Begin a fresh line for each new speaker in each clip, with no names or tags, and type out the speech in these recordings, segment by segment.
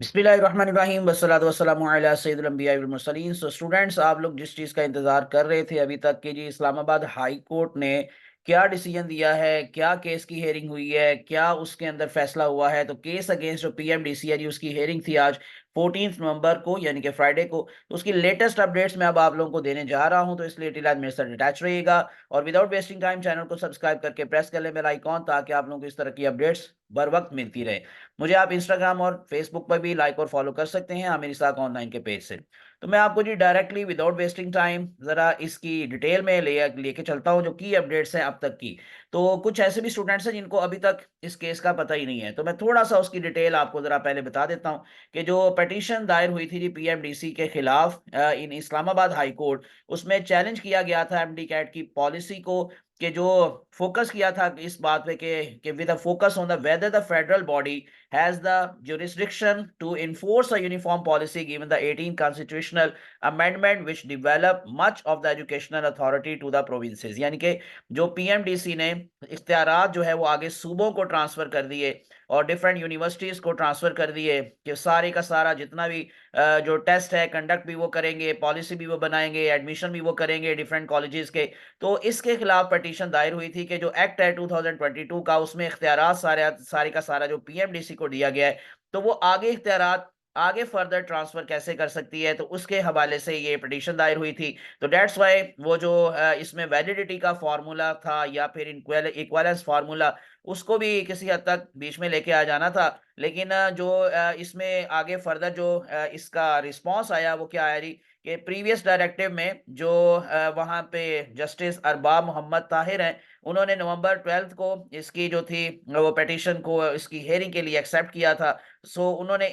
बिस्मिल्लाहिर्रहमानिर्रहीम वस्सलातु वस्सलामु अला सय्यिदिल अंबिया'i वल मुरसलीन। सो स्टूडेंट्स, आप लोग जिस चीज़ का इंतज़ार कर रहे थे अभी तक कि जी इस्लामाबाद हाई कोर्ट ने क्या डिसीजन दिया है, क्या केस की हेयरिंग हुई है, क्या उसके अंदर फैसला हुआ है। तो केस अगेंस्ट जो पीएमडीसी है जी, उसकी हेयरिंग थी आज 14 नवंबर को, यानी कि फ्राइडे को। तो उसकी लेटेस्ट अपडेट्स मैं अब आप लोगों को देने जा रहा हूं, तो इसलिए टिल आज मेरे साथ अटैच रहिएगा। और विदाउट वेस्टिंग टाइम चैनल को सब्सक्राइब करके प्रेस कर ले बेल आइकॉन, ताकि आप लोगों को इस तरह की अपडेट्स बर वक्त मिलती रहे। मुझे आप इंस्टाग्राम और फेसबुक पर भी लाइक और फॉलो कर सकते हैं, आमिर इसाक ऑनलाइन के पेज से। तो मैं आपको जी डायरेक्टली विदाउट वेस्टिंग टाइम जरा इसकी डिटेल में लेके चलता हूं, जो की अपडेट्स हैं अब तक की। तो कुछ ऐसे भी स्टूडेंट्स हैं जिनको अभी तक इस केस का पता ही नहीं है, तो मैं थोड़ा सा उसकी डिटेल आपको जरा पहले बता देता हूं कि जो पिटीशन दायर हुई थी जी पीएमडीसी के खिलाफ इन इस्लामाबाद हाई कोर्ट, उसमें चैलेंज किया गया था एमडी कैट की पॉलिसी को, कि जो फोकस किया था इस बात पे कि with a focus on the whether the federal body has the jurisdiction to enforce a uniform policy given the 18th constitutional amendment which develop much of the educational authority to the provinces। यानी कि जो PMDC ने इख्तियारात जो है वो आगे सूबों को ट्रांसफर कर दिए और डिफरेंट यूनिवर्सिटीज को ट्रांसफर कर दिए कि सारे का सारा जितना भी जो टेस्ट है कंडक्ट भी वो करेंगे, पॉलिसी भी वो बनाएंगे, एडमिशन भी वो करेंगे डिफरेंट कॉलेजेस के। तो इसके खिलाफ पटिशन दायर हुई थी कि जो एक्ट है 2022 का, उसमें इख्तियारात सारे सारे का सारा जो पीएमडीसी को दिया गया है, तो वो आगे इख्तियारात आगे फर्दर ट्रांसफर कैसे कर सकती है, तो उसके हवाले से ये पिटीशन दायर हुई थी। तो डेट्स वाई वो जो इसमें वैलिडिटी का फार्मूला था या फिर इक्वालेंस फार्मूला, उसको भी किसी हद तक बीच में लेके आ जाना था। लेकिन जो इसमें आगे फर्दर जो इसका रिस्पांस आया वो क्या आया जी, कि प्रीवियस डायरेक्टिव में जो वहाँ पे जस्टिस अरबाब मोहम्मद ताहिर हैं, उन्होंने नवंबर 12 को इसकी जो थी वो पिटीशन को इसकी हेयरिंग के लिए एक्सेप्ट किया था। सो उन्होंने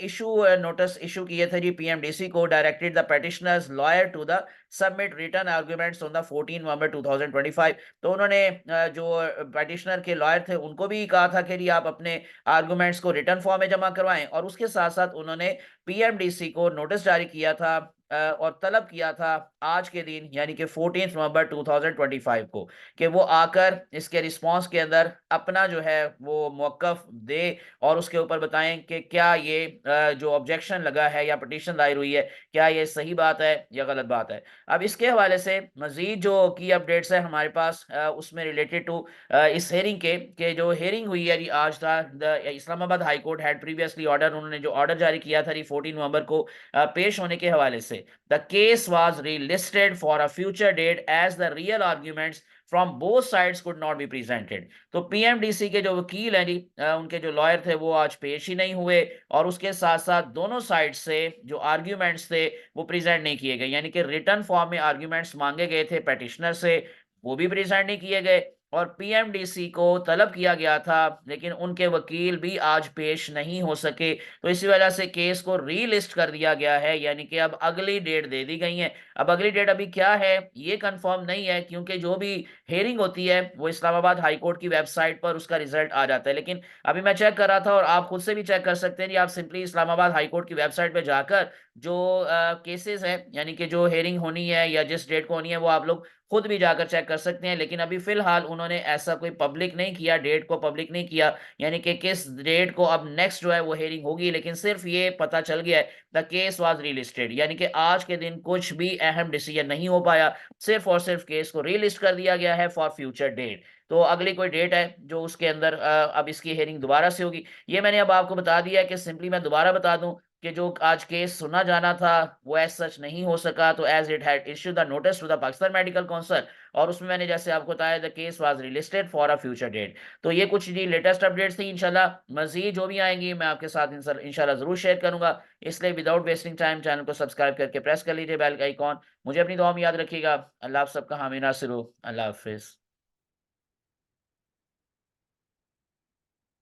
नोटिस इशू किए थे जी पीएमडीसी को, directed the petitioner's lawyer to the submit written arguments on the 14 November 2025। तो उन्होंने जो पिटिशनर के लॉयर थे उनको भी कहा था कि जी आप अपने आर्गुमेंट्स को रिटर्न फॉर्म में जमा करवाएं, और उसके साथ साथ उन्होंने पीएमडीसी को नोटिस जारी किया था और तलब किया था आज के दिन, यानी कि 14 नवंबर 2025 को, कि वो आकर इसके रिस्पांस के अंदर अपना जो है वो मौकफ दे और उसके ऊपर बताएं कि क्या ये जो ऑब्जेक्शन लगा है या पिटीशन दायर हुई है, क्या ये सही बात है या गलत बात है। अब इसके हवाले से मजीद जो की अपडेट्स है हमारे पास उसमें रिलेटेड टू इस हेयरिंग के जो हेयरिंग हुई है जी आज था, the Islamabad high court had previously order, उन्होंने जो ऑर्डर जारी किया था जी 14 नवंबर को पेश होने के हवाले से, the case was relisted for a future date as the real arguments from both sides could not be presented. तो पीएमडीसी के जो वकील हैं जी, उनके जो लॉयर थे वो आज पेश ही नहीं हुए, और उसके साथ साथ दोनों साइड से जो आर्ग्यूमेंट्स थे वो प्रेजेंट नहीं किए गए, यानी कि रिटर्न फॉर्म में आर्ग्यूमेंट्स मांगे गए थे पेटिशनर से, वो भी प्रेजेंट नहीं किए गए। और पीएमडीसी को तलब किया गया था, लेकिन उनके वकील भी आज पेश नहीं हो सके। तो इसी वजह से केस को रीलिस्ट कर दिया गया है, यानी कि अब अगली डेट दे दी गई है। अब अगली डेट अभी क्या है ये कंफर्म नहीं है, क्योंकि जो भी हेयरिंग होती है वो इस्लामाबाद हाई कोर्ट की वेबसाइट पर उसका रिजल्ट आ जाता है। लेकिन अभी मैं चेक कर रहा था, और आप खुद से भी चेक कर सकते हैं जी, आप सिंपली इस्लामाबाद हाई कोर्ट की वेबसाइट पे जाकर जो केसेस हैं, यानी कि जो हेयरिंग होनी है या जिस डेट को होनी है, वो आप लोग खुद भी जाकर चेक कर सकते हैं। लेकिन अभी फिलहाल उन्होंने ऐसा कोई पब्लिक नहीं किया, डेट को पब्लिक नहीं किया, यानी कि किस डेट को अब नेक्स्ट जो है वो हेयरिंग होगी। लेकिन सिर्फ ये पता चल गया है द केस वाज रीलिस्टेड, यानी कि आज के दिन कुछ भी अहम डिसीजन नहीं हो पाया, सिर्फ और सिर्फ केस को रीलिस्ट कर दिया गया है फॉर फ्यूचर डेट। तो अगली कोई डेट है जो उसके अंदर अब इसकी हेयरिंग दोबारा से होगी। ये मैंने अब आपको बता दिया है कि सिंपली मैं दोबारा बता दूं कि जो आज केस सुना जाना था वो एज सच नहीं हो सका। तो as it had issued the notice to the Pakistan medical council, और उसमें मैंने जैसे आपको बताया the case was relisted for a future date. तो ये कुछ जी लेटेस्ट अपडेट्स थी। इंशाल्लाह मजीद जो भी आएंगी मैं आपके साथ इंशाल्लाह जरूर शेयर करूंगा। इसलिए विदाउट वेस्टिंग टाइम चैनल को सब्सक्राइब करके प्रेस कर लीजिए बेल का आइकॉन। मुझे अपनी दुआ में याद रखिएगा। अल्लाह आप सबका हामी नासिर हो। अल्लाह हाफिज।